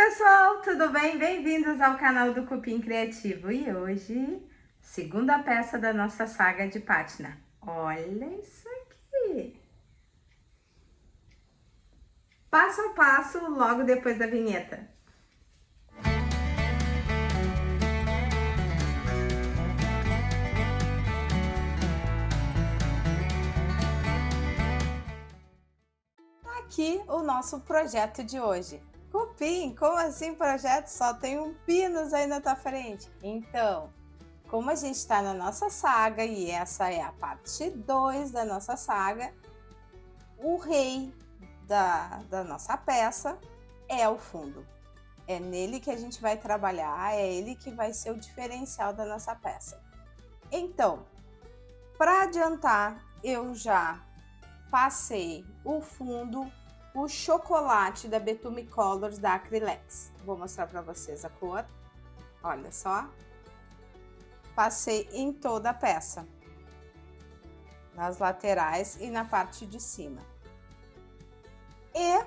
pessoal, tudo bem? Bem-vindos ao canal do Cupim Criativo. E hoje, segunda peça da nossa saga de pátina. Olha isso aqui! Passo a passo, logo depois da vinheta. Aqui o nosso projeto de hoje. Cupim, como assim projeto? Só tem um pinos aí na tua frente. Então, como a gente está na nossa saga e essa é a parte 2 da nossa saga, o rei da nossa peça é o fundo. É nele que a gente vai trabalhar, é ele que vai ser o diferencial da nossa peça. Então, para adiantar, eu já passei o fundo, o chocolate da Betume Colors da Acrylex. Vou mostrar para vocês a cor. Olha só. Passei em toda a peça, nas laterais e na parte de cima. E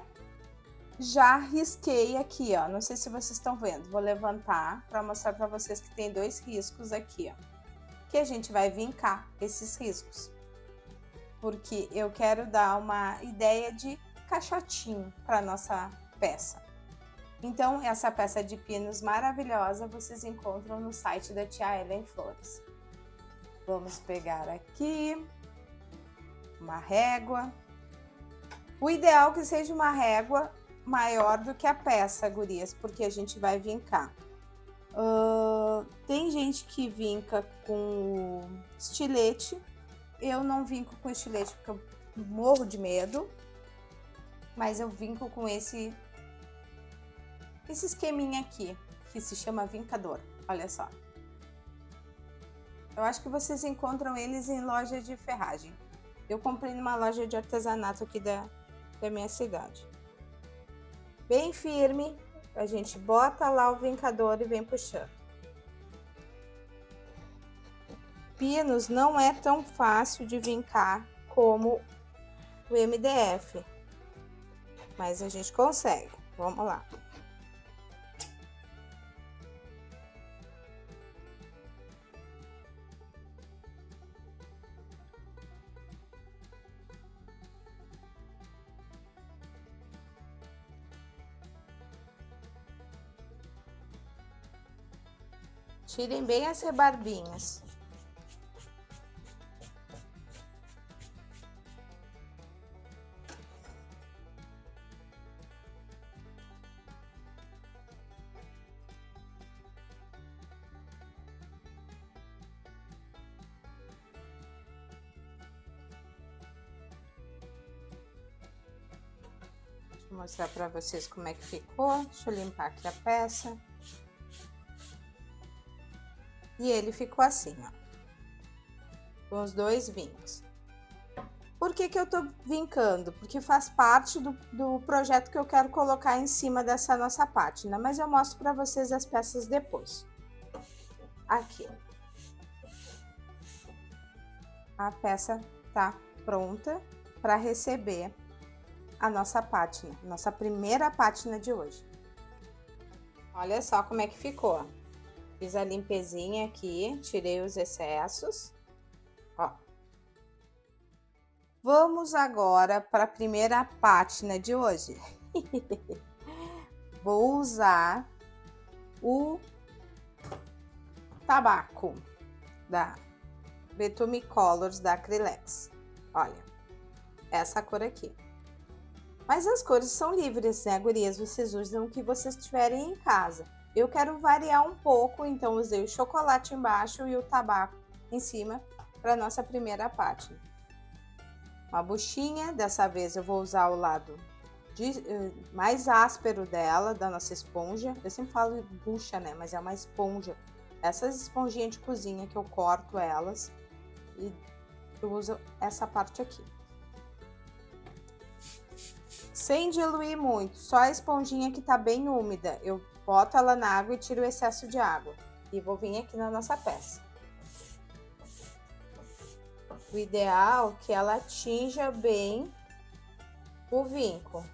já risquei aqui, ó. Não sei se vocês estão vendo. Vou levantar para mostrar para vocês que tem dois riscos aqui, ó. Que a gente vai vincar esses riscos. Porque eu quero dar uma ideia de caixotinho para nossa peça. Então, essa peça de pinos maravilhosa vocês encontram no site da Tia Ellen Flores. Vamos pegar aqui uma régua. O ideal é que seja uma régua maior do que a peça, gurias, porque a gente vai vincar. Tem gente que vinca com estilete. Eu não vinco com estilete porque eu morro de medo, mas eu vinco com esse esqueminha aqui, que se chama vincador. Olha só. Eu acho que vocês encontram eles em loja de ferragem. Eu comprei numa loja de artesanato aqui da minha cidade. Bem firme, a gente bota lá o vincador e vem puxando. Pinos não é tão fácil de vincar como o MDF, mas a gente consegue. Vamos lá. Tirem bem as rebarbinhas. Vou mostrar para vocês como é que ficou. Deixa eu limpar aqui a peça. E ele ficou assim, ó, com os dois vincos. Por que que eu tô vincando? Porque faz parte do projeto que eu quero colocar em cima dessa nossa pátina, mas eu mostro para vocês as peças depois. Aqui. A peça tá pronta para receber a nossa pátina, nossa primeira pátina de hoje. Olha só como é que ficou. Fiz a limpezinha aqui, tirei os excessos, ó. Vamos agora para a primeira pátina de hoje. Vou usar o tabaco da Betume Colors da Acrylex. Olha, essa cor aqui. Mas as cores são livres, né, gurias? Vocês usam o que vocês tiverem em casa. Eu quero variar um pouco, então usei o chocolate embaixo e o tabaco em cima para nossa primeira pátina. Uma buchinha, dessa vez eu vou usar o lado mais áspero dela, da nossa esponja. Eu sempre falo bucha, né, mas é uma esponja. Essas esponjinhas de cozinha que eu corto elas e eu uso essa parte aqui. Sem diluir muito, só a esponjinha que tá bem úmida. Eu boto ela na água e tiro o excesso de água. E vou vir aqui na nossa peça. O ideal é que ela atinja bem o vinco.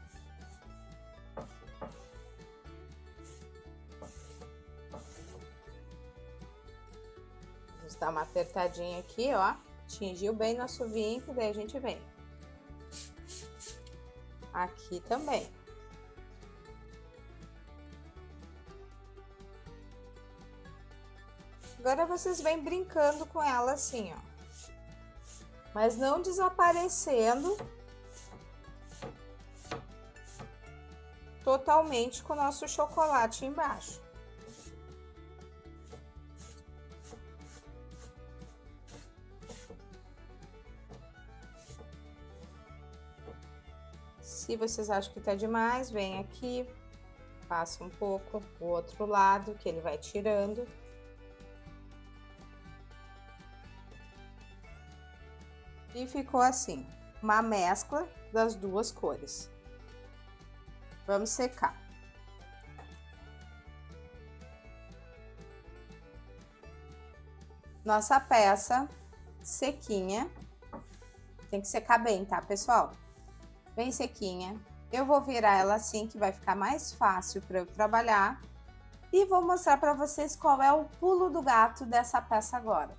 Vamos dar uma apertadinha aqui, ó. Tingiu bem nosso vinco, daí a gente vem. Aqui também. Agora vocês vêm brincando com ela assim, ó. Mas não desaparecendo totalmente com o nosso chocolate embaixo. Se vocês acham que tá demais, vem aqui, passa um pouco o outro lado, que ele vai tirando. E ficou assim, uma mescla das duas cores. Vamos secar. Nossa peça sequinha. Tem que secar bem, tá, pessoal? Bem sequinha. Eu vou virar ela assim, que vai ficar mais fácil para eu trabalhar. E vou mostrar para vocês qual é o pulo do gato dessa peça agora.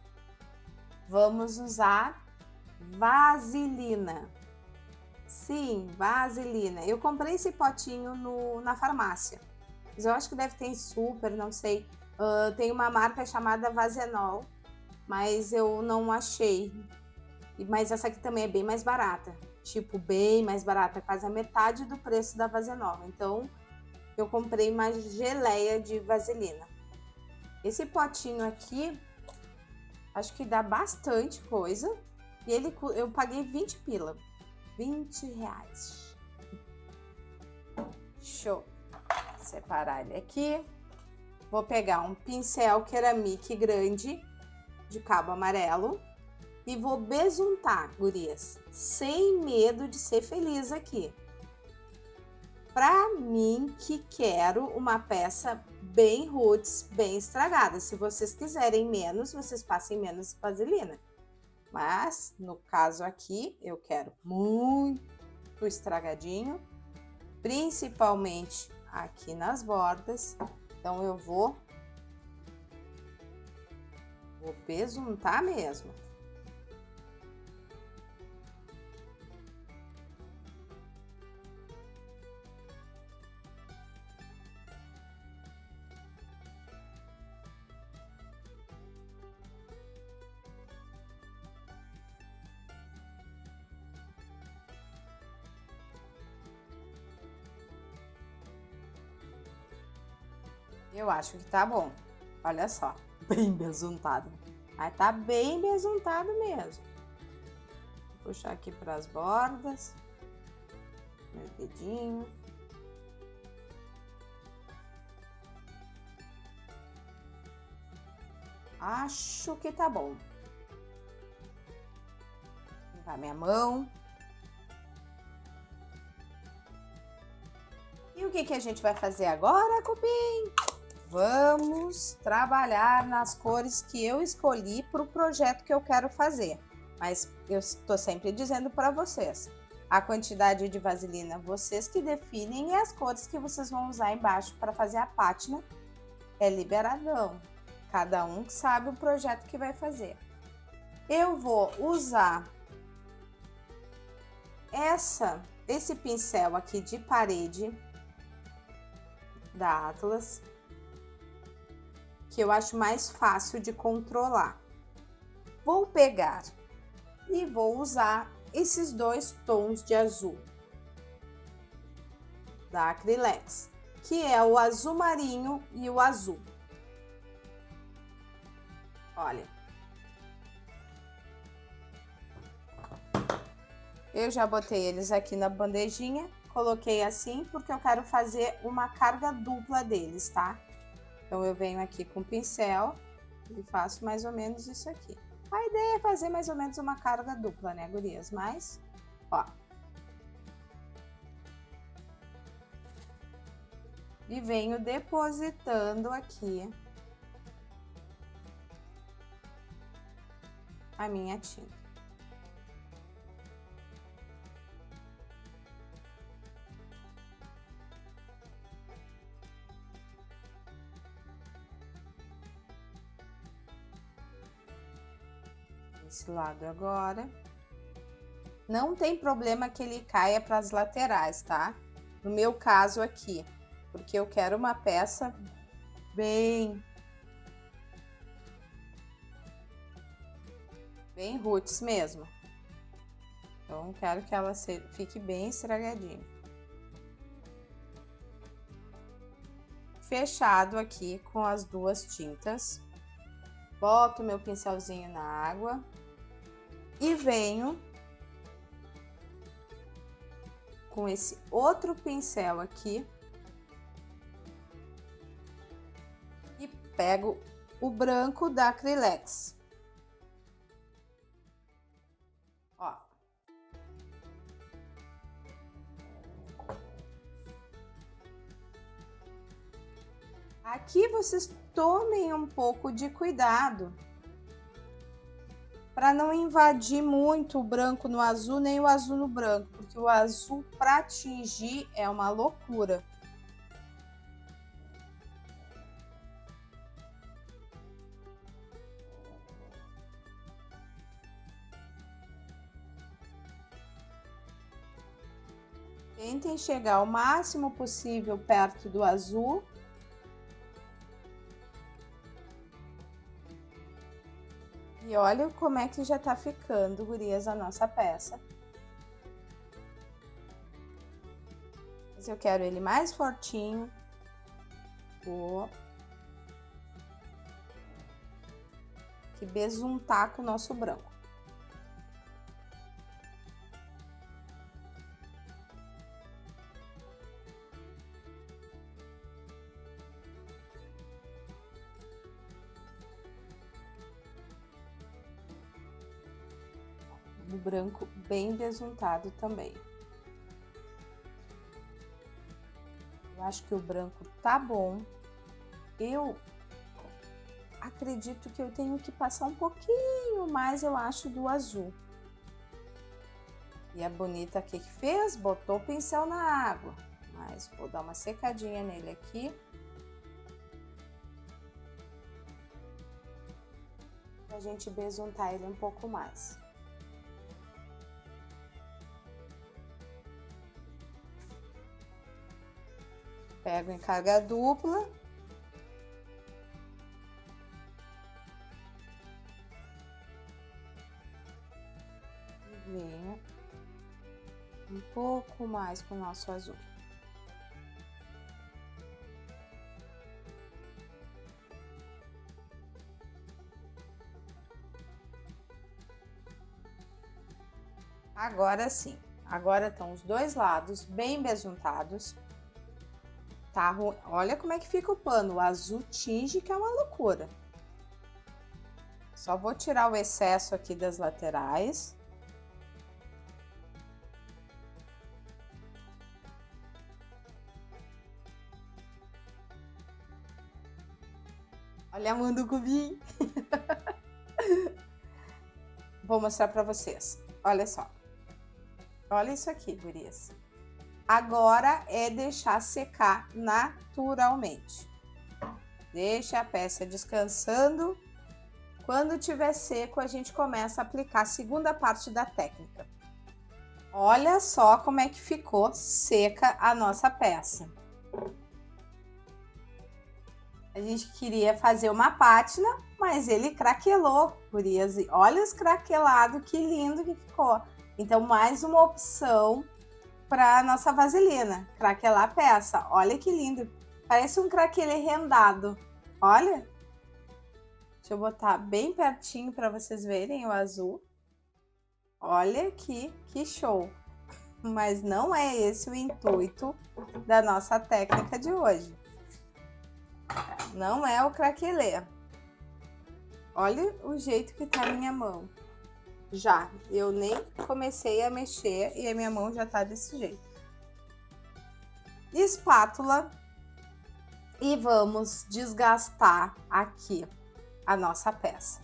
Vamos usar vaselina. Sim, vaselina. Eu comprei esse potinho na farmácia. Mas eu acho que deve ter em super, não sei. Tem uma marca chamada Vazenol, mas eu não achei. Mas essa aqui também é bem mais barata. Tipo, bem mais barata, quase a metade do preço da Vazenol. Então, eu comprei mais geleia de vaselina. Esse potinho aqui, acho que dá bastante coisa. E eu paguei 20 pila. 20 reais. Show. Separar ele aqui. Vou pegar um pincel ceramic grande de cabo amarelo e vou besuntar, gurias, sem medo de ser feliz aqui. Pra mim que quero uma peça bem roots, bem estragada. Se vocês quiserem menos, vocês passem menos vaselina. Mas, no caso aqui, eu quero muito estragadinho, principalmente aqui nas bordas. Então, eu vou besuntar mesmo. Eu acho que tá bom. Olha só, bem besuntado. Mas tá bem besuntado mesmo. Vou puxar aqui para as bordas. Meu dedinho. Acho que tá bom. Vou limpar minha mão. E o que a gente vai fazer agora, cupim? Vamos trabalhar nas cores que eu escolhi para o projeto que eu quero fazer. Mas eu estou sempre dizendo para vocês, a quantidade de vaselina vocês que definem e as cores que vocês vão usar embaixo para fazer a pátina é liberadão. Cada um sabe o projeto que vai fazer. Eu vou usar esse pincel aqui de parede da Atlas, que eu acho mais fácil de controlar. Vou pegar e vou usar esses dois tons de azul da Acrylex, que é o azul marinho e o azul. Olha, eu já botei eles aqui na bandejinha, coloquei assim porque eu quero fazer uma carga dupla deles, tá? Então, eu venho aqui com o pincel e faço mais ou menos isso aqui. A ideia é fazer mais ou menos uma carga dupla, né, gurias? Mas, ó. E venho depositando aqui a minha tinta. Esse lado agora. Não tem problema que ele caia para as laterais, tá? No meu caso aqui, porque eu quero uma peça bem roots mesmo. Então, quero que ela fique bem estragadinha. Fechado aqui com as duas tintas. Boto meu pincelzinho na água e venho com esse outro pincel aqui e pego o branco da Acrylex. Ó. Aqui vocês tomem um pouco de cuidado para não invadir muito o branco no azul, nem o azul no branco, porque o azul para tingir é uma loucura. Tentem chegar o máximo possível perto do azul. E olha como é que já tá ficando, gurias, a nossa peça. Mas eu quero ele mais fortinho. Vou que besuntar com o nosso branco. O branco bem besuntado também. Eu acho que o branco tá bom. Eu acredito que eu tenho que passar um pouquinho mais, eu acho, do azul. E a bonita aqui que fez, botou o pincel na água. Mas vou dar uma secadinha nele aqui. Pra gente besuntar ele um pouco mais. Pego em carga dupla. E venho um pouco mais com o nosso azul. Agora sim. Agora estão os dois lados bem besuntados. Tá, olha como é que fica o pano, o azul tinge que é uma loucura. Só vou tirar o excesso aqui das laterais. Olha a manducubim. Vou mostrar pra vocês. Olha só. Olha isso aqui, gurias. Agora é deixar secar naturalmente. Deixa a peça descansando. Quando tiver seco, a gente começa a aplicar a segunda parte da técnica. Olha só como é que ficou seca a nossa peça. A gente queria fazer uma pátina, mas ele craquelou, gurias. Olha os craquelados, que lindo que ficou. Então, mais uma opção para nossa vaselina, craquelar a peça. Olha que lindo, parece um craquelê rendado. Olha, deixa eu botar bem pertinho para vocês verem o azul. Olha aqui, que show. Mas não é esse o intuito da nossa técnica de hoje. Não é o craquelê. Olha o jeito que tá a minha mão. Já, eu nem comecei a mexer e a minha mão já tá desse jeito. Espátula e vamos desgastar aqui a nossa peça.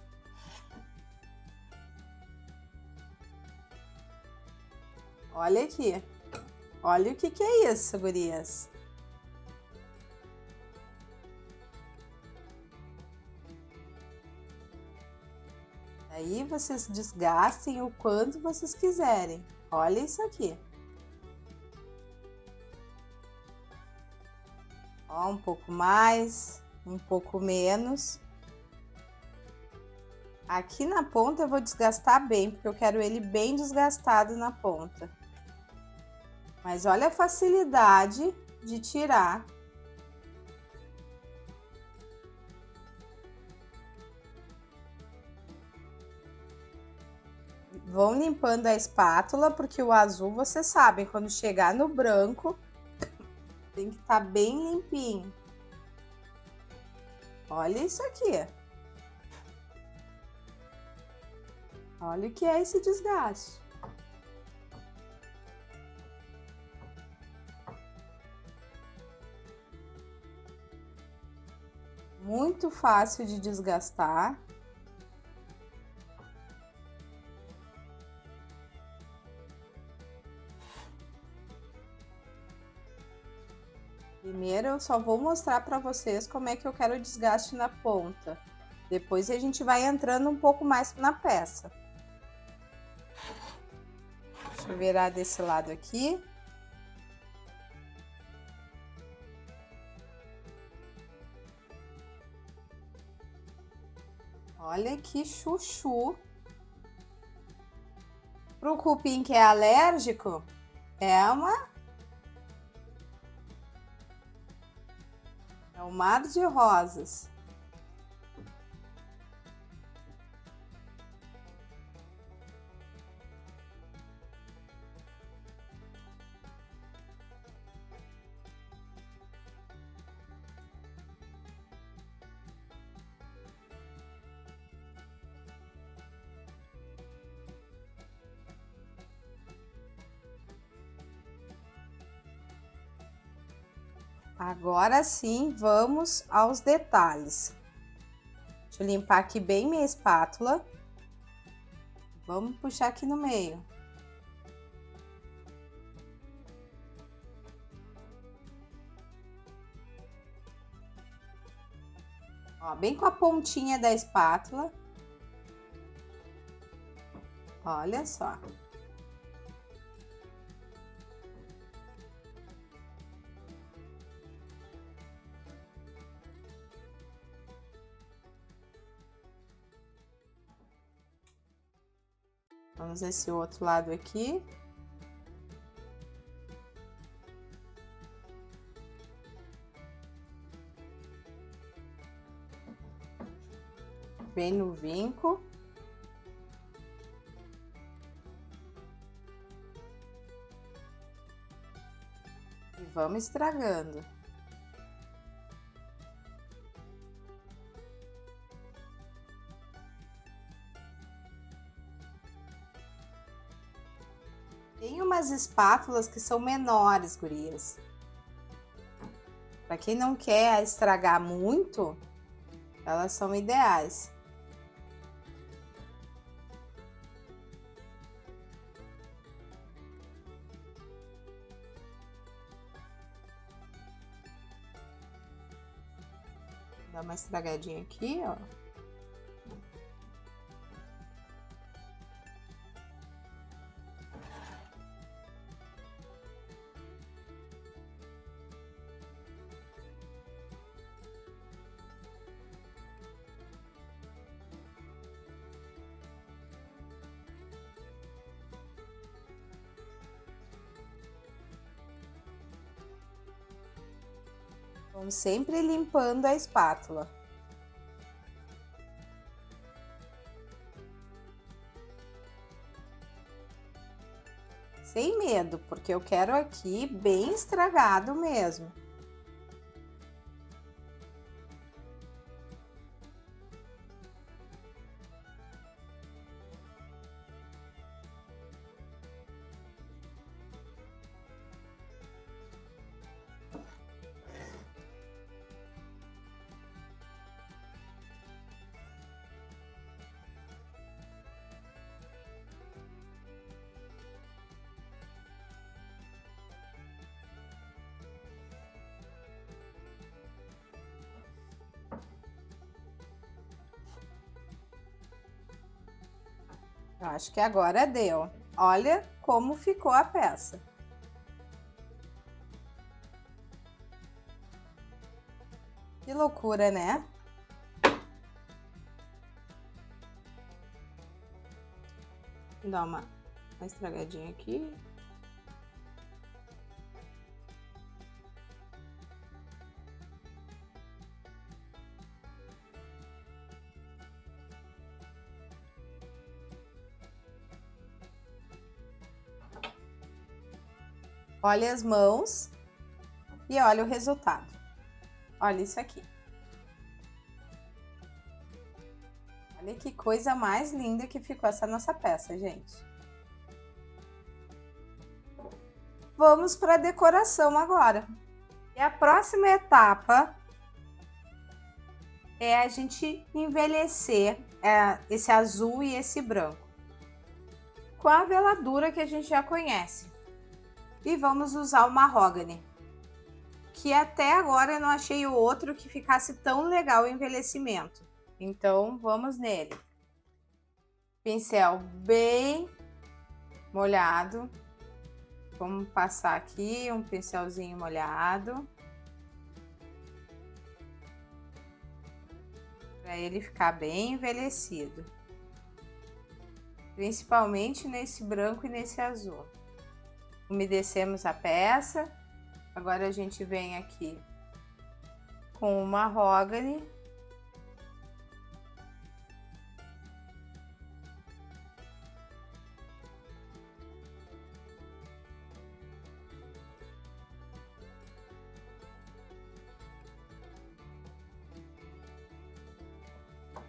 Olha aqui, olha o que é isso, gurias. Aí vocês desgastem o quanto vocês quiserem. Olha isso aqui. Ó, um pouco mais, um pouco menos. Aqui na ponta eu vou desgastar bem, porque eu quero ele bem desgastado na ponta. Mas olha a facilidade de tirar. Vão limpando a espátula, porque o azul, vocês sabem, quando chegar no branco, tem que estar bem limpinho. Olha isso aqui. Olha o que é esse desgaste. Muito fácil de desgastar. Primeiro eu só vou mostrar para vocês como é que eu quero o desgaste na ponta. Depois a gente vai entrando um pouco mais na peça. Deixa eu virar desse lado aqui. Olha que chuchu. Pro cupim que é alérgico, é um mar de rosas. Agora sim, vamos aos detalhes. Deixa eu limpar aqui bem minha espátula. Vamos puxar aqui no meio. Ó, bem com a pontinha da espátula. Olha só. Vamos esse outro lado aqui. Bem no vinco. E vamos estragando. Tem umas espátulas que são menores, gurias. Para quem não quer estragar muito, elas são ideais. Dá uma estragadinha aqui, ó. Vamos sempre limpando a espátula. Sem medo, porque eu quero aqui bem estragado mesmo. Eu acho que agora deu. Olha como ficou a peça. Que loucura, né? Vou dar uma estragadinha aqui. Olha as mãos e olha o resultado. Olha isso aqui. Olha que coisa mais linda que ficou essa nossa peça, gente. Vamos para a decoração agora. E a próxima etapa é a gente envelhecer esse azul e esse branco com a veladura que a gente já conhece. E vamos usar o mahogany, que até agora eu não achei o outro que ficasse tão legal o envelhecimento. Então vamos nele. Pincel bem molhado. Vamos passar aqui um pincelzinho molhado. Para ele ficar bem envelhecido. Principalmente nesse branco e nesse azul. Umedecemos a peça. Agora a gente vem aqui com o mahogany.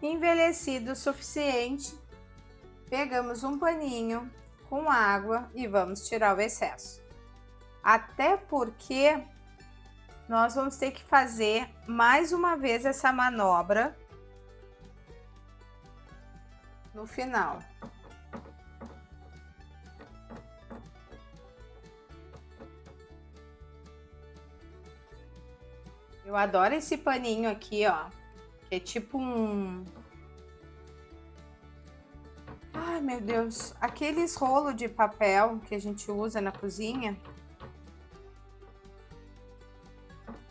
Envelhecido o suficiente, pegamos um paninho com água e vamos tirar o excesso. Até porque nós vamos ter que fazer mais uma vez essa manobra no final. Eu adoro esse paninho aqui, ó, que é tipo um... Ai, meu Deus, aqueles rolos de papel que a gente usa na cozinha.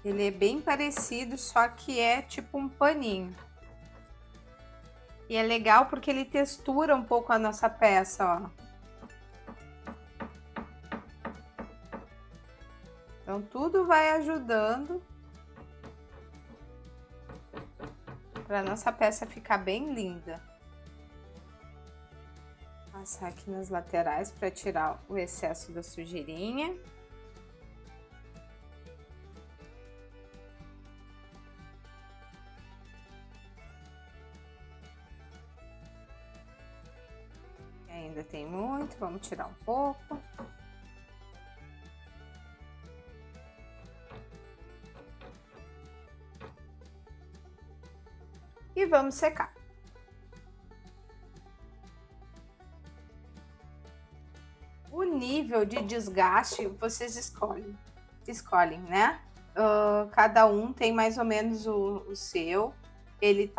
Ele é bem parecido, só que é tipo um paninho. E é legal porque ele textura um pouco a nossa peça, ó. Então tudo vai ajudando para nossa peça ficar bem linda. Passar aqui nas laterais para tirar o excesso da sujeirinha. E ainda tem muito, vamos tirar um pouco. E vamos secar. O nível de desgaste vocês escolhem, né? Cada um tem mais ou menos o seu. Ele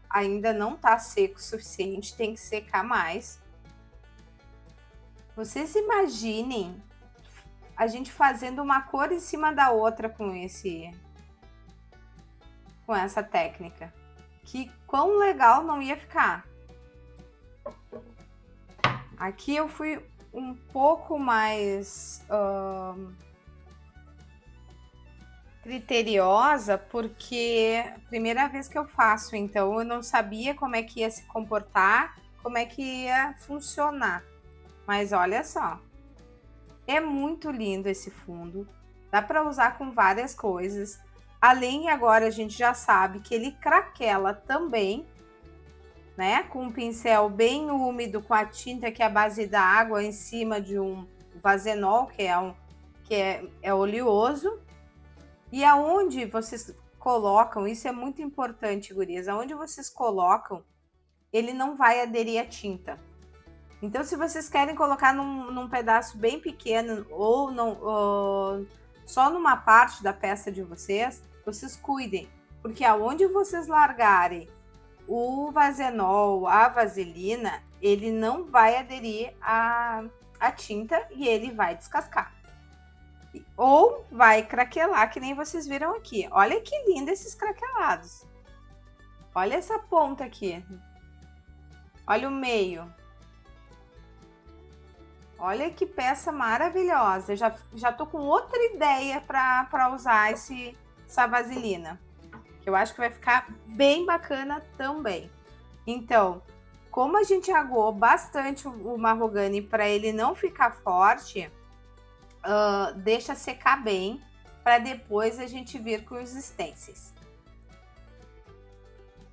ainda não tá seco o suficiente, tem que secar mais. Vocês imaginem a gente fazendo uma cor em cima da outra com essa técnica. Que quão legal não ia ficar. Aqui eu fui um pouco mais criteriosa, porque primeira vez que eu faço, então eu não sabia como é que ia se comportar, como é que ia funcionar. Mas olha só, é muito lindo esse fundo, dá para usar com várias coisas. Além, agora a gente já sabe que ele craquela também, né? Com um pincel bem úmido, com a tinta que é a base da água em cima de um vazenol, que é oleoso. E aonde vocês colocam, isso é muito importante, gurias, aonde vocês colocam, ele não vai aderir à tinta. Então, se vocês querem colocar num pedaço bem pequeno ou só numa parte da peça de vocês cuidem, porque aonde vocês largarem o vazenol, a vaselina, ele não vai aderir à tinta e ele vai descascar. Ou vai craquelar, que nem vocês viram aqui. Olha que lindo esses craquelados. Olha essa ponta aqui. Olha o meio. Olha que peça maravilhosa. Já tô com outra ideia para usar essa vaselina. Que eu acho que vai ficar bem bacana também. Então, como a gente aguou bastante o mahogany para ele não ficar forte, deixa secar bem para depois a gente vir com os stencils.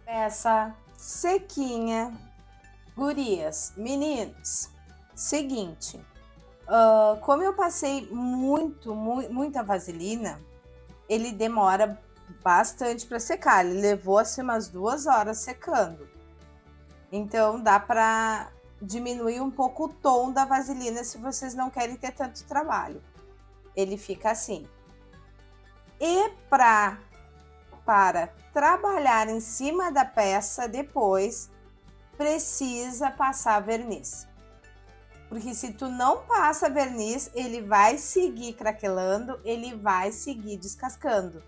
Peça sequinha. Gurias, meninos, seguinte, como eu passei muita vaselina, ele demora bastante para secar. Ele levou assim umas 2 horas secando. Então dá para diminuir um pouco o tom da vaselina se vocês não querem ter tanto trabalho. Ele fica assim. E para trabalhar em cima da peça depois, precisa passar verniz. Porque se tu não passa verniz, ele vai seguir craquelando, ele vai seguir descascando.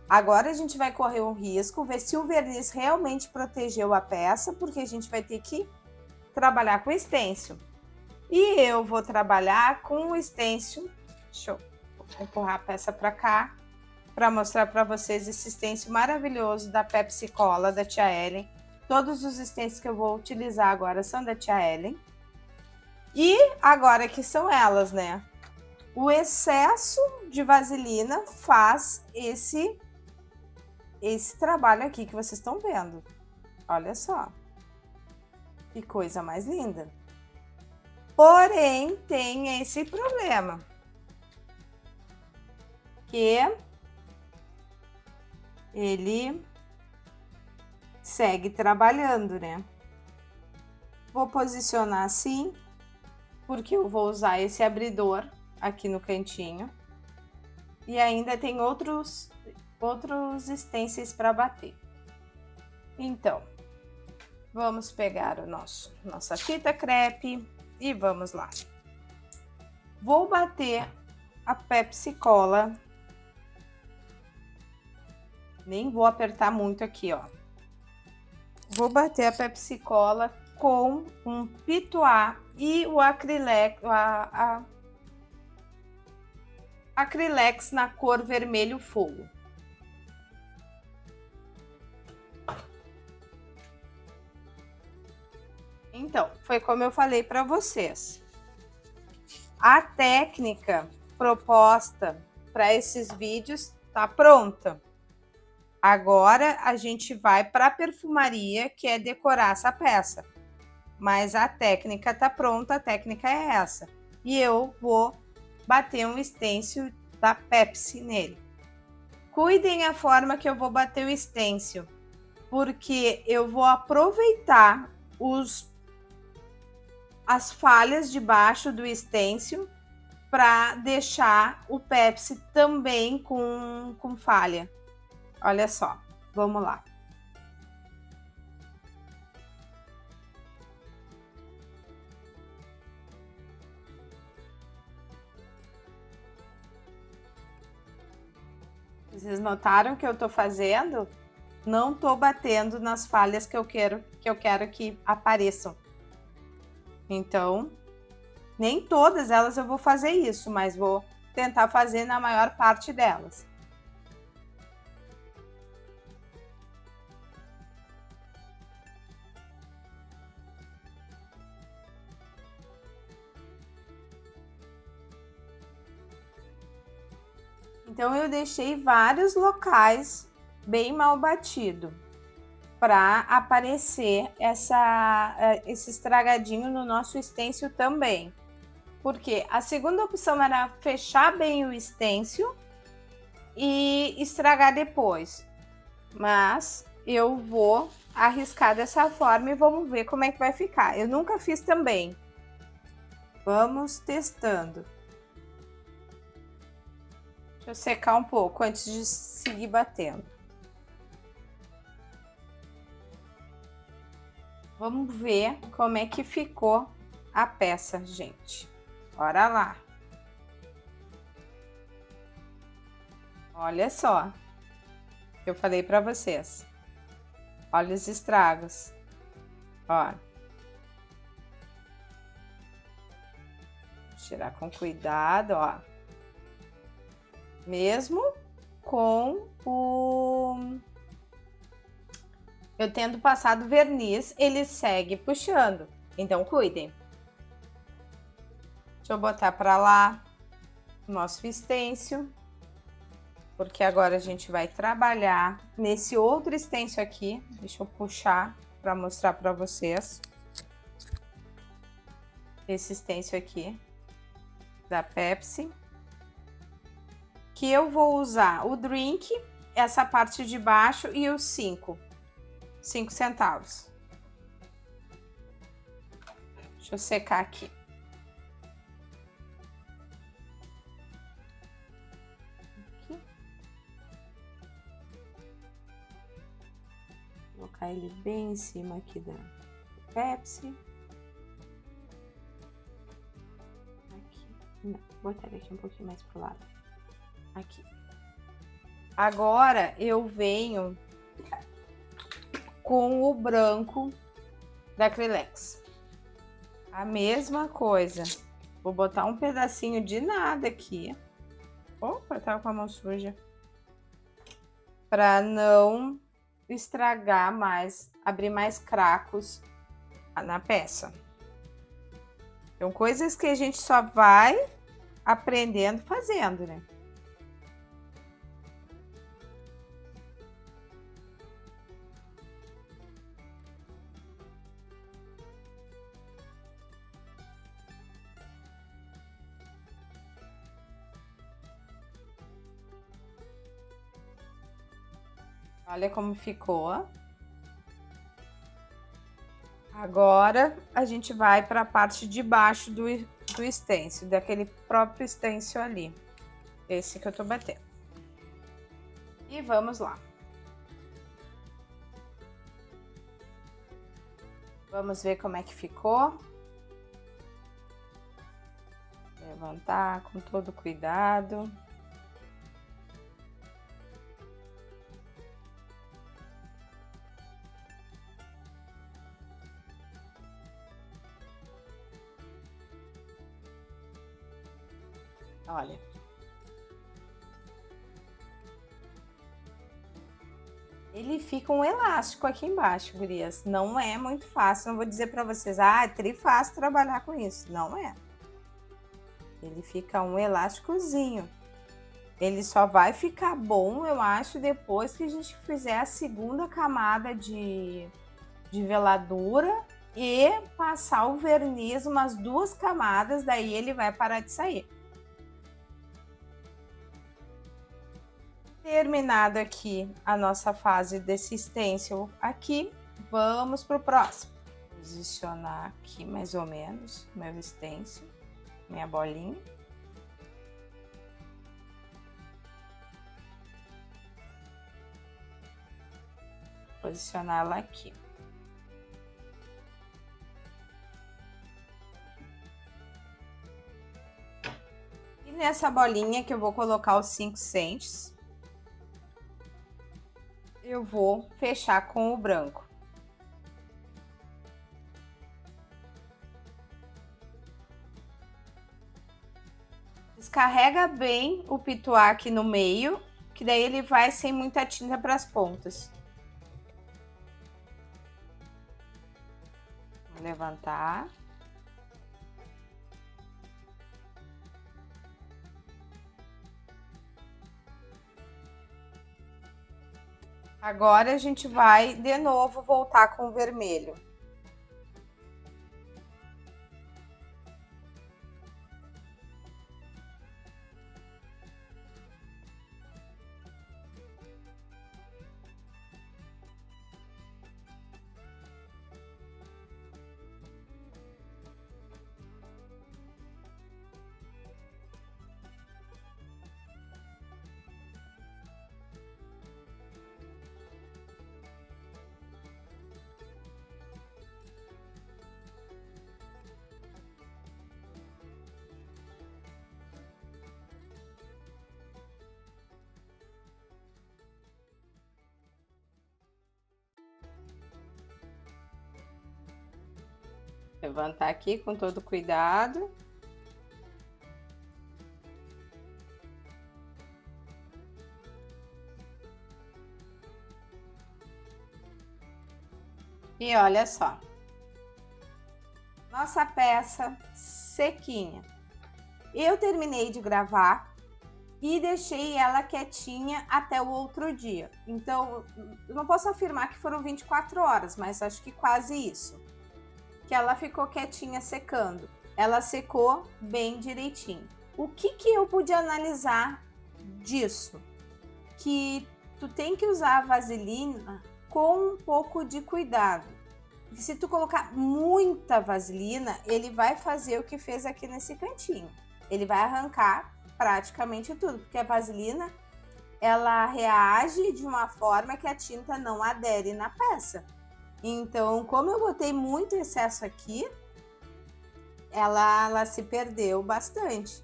Agora a gente vai correr um risco, ver se o verniz realmente protegeu a peça, porque a gente vai ter que trabalhar com stencil. E eu vou trabalhar com o stencil. Deixa eu empurrar a peça para cá, para mostrar para vocês esse stencil maravilhoso da Pepsi Cola, da Tia Ellen. Todos os stencils que eu vou utilizar agora são da Tia Ellen. E agora que são elas, né? O excesso de vaselina faz esse trabalho aqui que vocês estão vendo. Olha só. Que coisa mais linda. Porém, tem esse problema. Que ele segue trabalhando, né? Vou posicionar assim, porque eu vou usar esse abridor aqui no cantinho. E ainda tem outros stencils para bater. Então, vamos pegar nossa fita crepe e vamos lá. Vou bater a Pepsi Cola. Nem vou apertar muito aqui, ó. Vou bater a Pepsi Cola com um pituá e o Acrylex na cor vermelho fogo. Então, foi como eu falei para vocês. A técnica proposta para esses vídeos tá pronta. Agora a gente vai para a perfumaria, que é decorar essa peça. Mas a técnica tá pronta, a técnica é essa. E eu vou bater um stencil da Pepsi nele. Cuidem a forma que eu vou bater o stencil, porque eu vou aproveitar as falhas debaixo do stencil para deixar o Pepsi também com falha. Olha só, vamos lá. Vocês notaram que eu tô fazendo? Não tô batendo nas falhas que eu quero que apareçam. Então, nem todas elas eu vou fazer isso, mas vou tentar fazer na maior parte delas. Então eu deixei vários locais bem mal batido para aparecer esse estragadinho no nosso stencil também. Porque a segunda opção era fechar bem o stencil e estragar depois. Mas eu vou arriscar dessa forma e vamos ver como é que vai ficar. Eu nunca fiz também. Vamos testando. Deixa eu secar um pouco antes de seguir batendo. Vamos ver como é que ficou a peça, gente. Bora lá. Olha só, eu falei para vocês. Olha os estragos. Ó. Vou tirar com cuidado, ó. Mesmo com o... eu tendo passado verniz, ele segue puxando. Então, cuidem. Deixa eu botar para lá o nosso stencil. Porque agora a gente vai trabalhar nesse outro stencil aqui. Deixa eu puxar para mostrar para vocês. Esse stencil aqui da Pepsi. Que eu vou usar o drink, essa parte de baixo e os 5 centavos. Deixa eu secar aqui. Vou colocar ele bem em cima aqui da Pepsi. Aqui. Não, vou botar ele aqui um pouquinho mais pro lado. Aqui. Agora eu venho com o branco da Acrylex. A mesma coisa. Vou botar um pedacinho de nada aqui. Opa, tava com a mão suja. Para não estragar mais, abrir mais cracos na peça. Então, coisas que a gente só vai aprendendo fazendo, né? Olha como ficou. Agora a gente vai para a parte de baixo do stencil, daquele próprio stencil ali. Esse que eu tô batendo. E vamos lá. Vamos ver como é que ficou. Levantar com todo cuidado. Olha. Ele fica um elástico aqui embaixo, gurias. Não é muito fácil. Não vou dizer para vocês, é trifácil trabalhar com isso. Não é. Ele fica um elásticozinho. Ele só vai ficar bom, eu acho, depois que a gente fizer a segunda camada de veladura e passar o verniz umas 2 camadas, daí ele vai parar de sair. Terminado aqui a nossa fase desse stencil aqui, vamos para o próximo. Posicionar aqui mais ou menos meu stencil, minha bolinha. Posicionar ela aqui. E nessa bolinha que eu vou colocar os 5 cents, eu vou fechar com o branco. Descarrega bem o pituá aqui no meio, que daí ele vai sem muita tinta para as pontas. Vou levantar. Agora a gente vai de novo voltar com o vermelho. Levantar aqui com todo cuidado. E olha só. Nossa peça sequinha. Eu terminei de gravar e deixei ela quietinha até o outro dia. Então, eu não posso afirmar que foram 24 horas, mas acho que quase isso. Que ela ficou quietinha secando. Ela secou bem direitinho. O que eu pude analisar disso? Que tu tem que usar a vaselina com um pouco de cuidado. Porque se tu colocar muita vaselina, ele vai fazer o que fez aqui nesse cantinho. Ele vai arrancar praticamente tudo, porque a vaselina ela reage de uma forma que a tinta não adere na peça. Então, como eu botei muito excesso aqui, ela se perdeu bastante.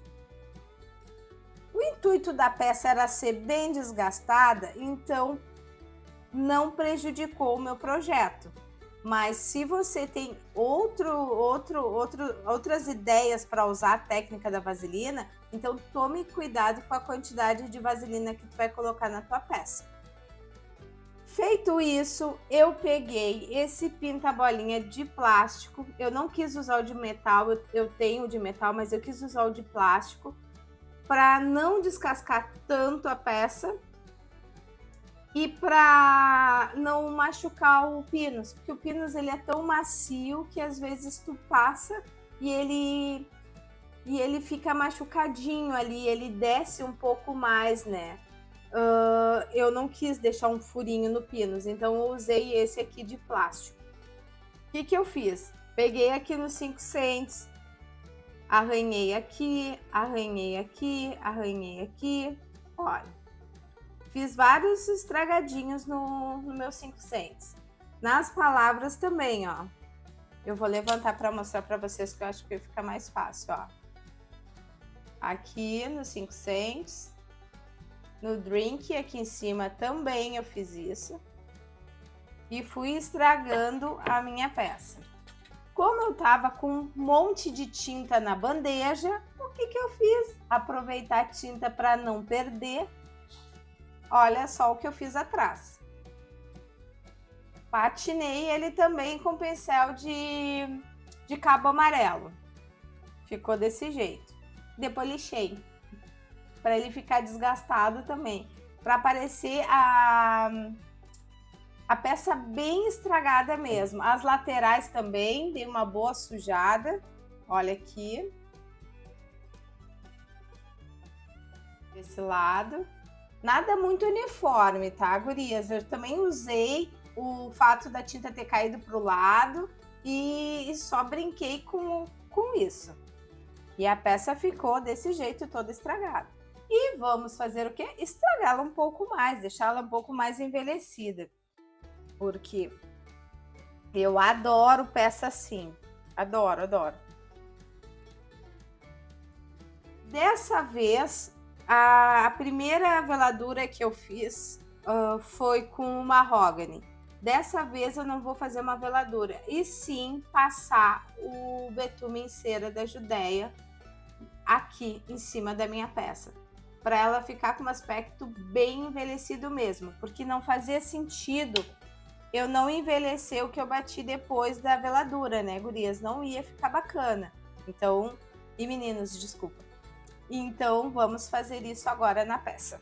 O intuito da peça era ser bem desgastada, então não prejudicou o meu projeto. Mas se você tem outras ideias para usar a técnica da vaselina, então tome cuidado com a quantidade de vaselina que tu vai colocar na tua peça. Feito isso, eu peguei esse pinta-bolinha de plástico. Eu não quis usar o de metal, eu tenho o de metal, mas eu quis usar o de plástico para não descascar tanto a peça e para não machucar o pinus, porque o pinus ele é tão macio que às vezes tu passa e ele fica machucadinho ali, ele desce um pouco mais, né? Eu não quis deixar um furinho no pinus, então eu usei esse aqui de plástico. O que eu fiz? Peguei aqui no 5 cents, arranhei aqui, arranhei aqui, arranhei aqui, olha. Fiz vários estragadinhos no meu 5 cents. Nas palavras também, ó. Eu vou levantar para mostrar para vocês que eu acho que fica mais fácil, ó. Aqui no 5 cents. No drink, aqui em cima também eu fiz isso. E fui estragando a minha peça. Como eu tava com um monte de tinta na bandeja, o que eu fiz? Aproveitar a tinta para não perder. Olha só o que eu fiz atrás. Patinei ele também com pincel de cabo amarelo. Ficou desse jeito. Depois lixei. Para ele ficar desgastado também. Para aparecer a peça bem estragada mesmo. As laterais também, dei uma boa sujada. Olha aqui. Desse lado. Nada muito uniforme, tá, gurias? Eu também usei o fato da tinta ter caído pro lado e só brinquei com isso. E a peça ficou desse jeito, toda estragada. E vamos fazer o quê? Estragá-la um pouco mais, deixá-la um pouco mais envelhecida. Porque eu adoro peça assim. Adoro, adoro. Dessa vez, a primeira veladura que eu fiz foi com o mahogany. Dessa vez eu não vou fazer uma veladura, e sim passar o betume em cera da Judéia aqui em cima da minha peça, para ela ficar com um aspecto bem envelhecido mesmo, porque não fazia sentido eu não envelhecer o que eu bati depois da veladura, né, gurias? Não ia ficar bacana. Então, e meninos, desculpa. Então, vamos fazer isso agora na peça.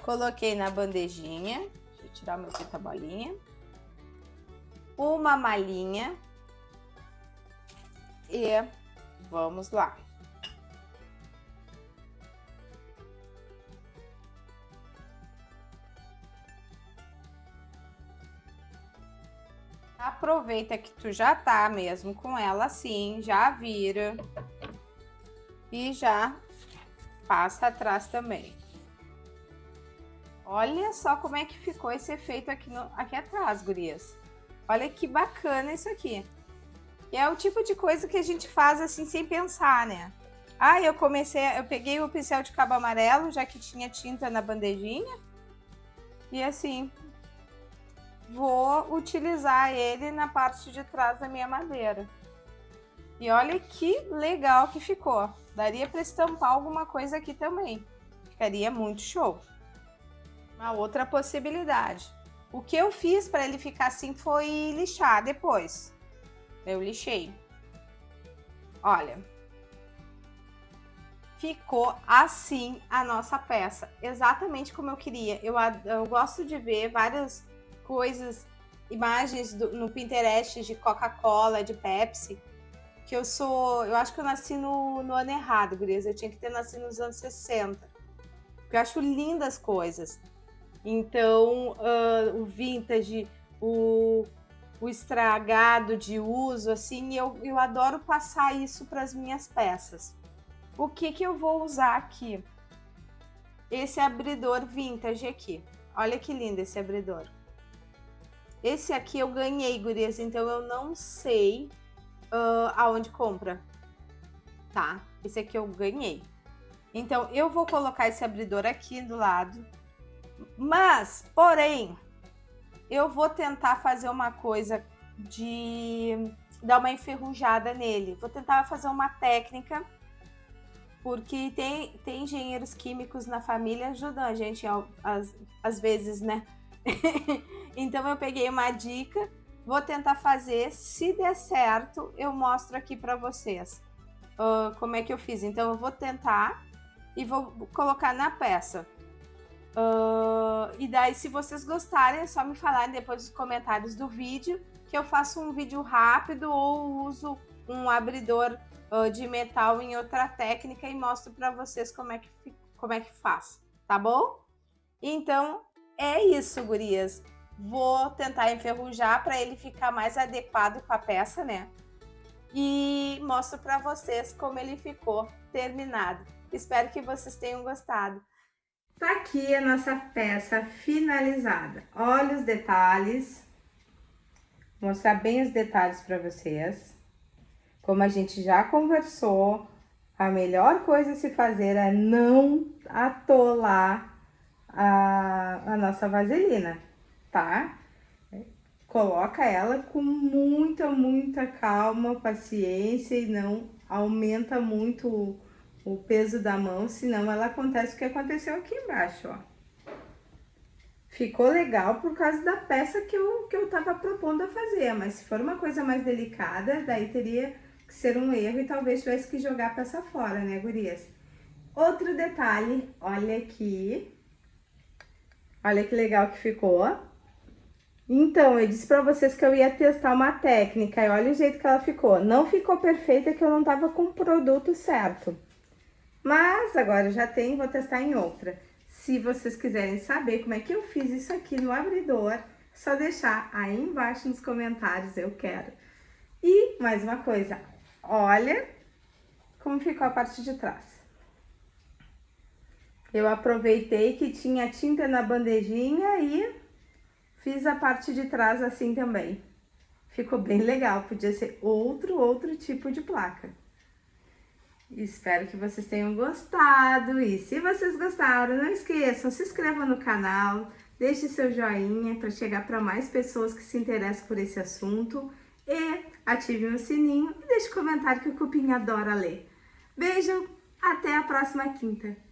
Coloquei na bandejinha, deixa eu tirar meu pinta-bolinha, uma malinha e vamos lá. Aproveita que tu já tá mesmo com ela assim, já vira e já passa atrás também. Olha só como é que ficou esse efeito aqui atrás, gurias. Olha que bacana isso aqui. E é o tipo de coisa que a gente faz assim sem pensar, né? Ah, eu peguei o pincel de cabo amarelo, já que tinha tinta na bandejinha. E assim, vou utilizar ele na parte de trás da minha madeira. E olha que legal que ficou. Daria para estampar alguma coisa aqui também. Ficaria muito show. Uma outra possibilidade. O que eu fiz para ele ficar assim foi lixar depois. Eu lixei. Olha. Ficou assim a nossa peça. Exatamente como eu queria. Eu gosto de ver várias coisas, imagens no Pinterest de Coca-Cola, de Pepsi. Que eu acho que eu nasci no ano errado, gurias. Eu tinha que ter nascido nos anos 60. Porque eu acho lindas as coisas. Então, o vintage, o estragado de uso, assim, eu adoro passar isso para as minhas peças. O que eu vou usar aqui? Esse abridor vintage aqui. Olha que lindo esse abridor. Esse aqui eu ganhei, gurias, então eu não sei aonde compra, tá? Esse aqui eu ganhei. Então, eu vou colocar esse abridor aqui do lado. Mas, porém, eu vou tentar fazer uma coisa de dar uma enferrujada nele. Vou tentar fazer uma técnica, porque tem engenheiros químicos na família ajudam a gente às vezes, né? Então, eu peguei uma dica, vou tentar fazer. Se der certo, eu mostro aqui para vocês como é que eu fiz. Então, eu vou tentar e vou colocar na peça. E daí, se vocês gostarem, é só me falarem depois nos comentários do vídeo, que eu faço um vídeo rápido ou uso um abridor de metal em outra técnica e mostro para vocês como é que faz, tá bom? Então, é isso, gurias. Vou tentar enferrujar para ele ficar mais adequado com a peça, né? E mostro para vocês como ele ficou terminado. Espero que vocês tenham gostado. Tá aqui a nossa peça finalizada. Olha os detalhes. Vou mostrar bem os detalhes para vocês. Como a gente já conversou, a melhor coisa a se fazer é não atolar a nossa vaselina, tá? Coloca ela com muita calma, paciência e não aumenta muito o peso da mão, senão ela acontece o que aconteceu aqui embaixo, ó. Ficou legal por causa da peça que eu tava propondo a fazer, mas se for uma coisa mais delicada, daí teria que ser um erro e talvez tivesse que jogar a peça fora, né, gurias? Outro detalhe, olha aqui. Olha que legal que ficou. Então, eu disse pra vocês que eu ia testar uma técnica e olha o jeito que ela ficou. Não ficou perfeita, que eu não tava com o produto certo. Mas agora já tem, vou testar em outra. Se vocês quiserem saber como é que eu fiz isso aqui no abridor, é só deixar aí embaixo nos comentários, eu quero. E mais uma coisa, olha como ficou a parte de trás. Eu aproveitei que tinha tinta na bandejinha e fiz a parte de trás assim também. Ficou bem legal, podia ser outro tipo de placa. Espero que vocês tenham gostado e se vocês gostaram, não esqueçam, se inscrevam no canal, deixe seu joinha para chegar para mais pessoas que se interessam por esse assunto e ative o sininho e deixe comentário que o Cupim adora ler. Beijo, até a próxima quinta!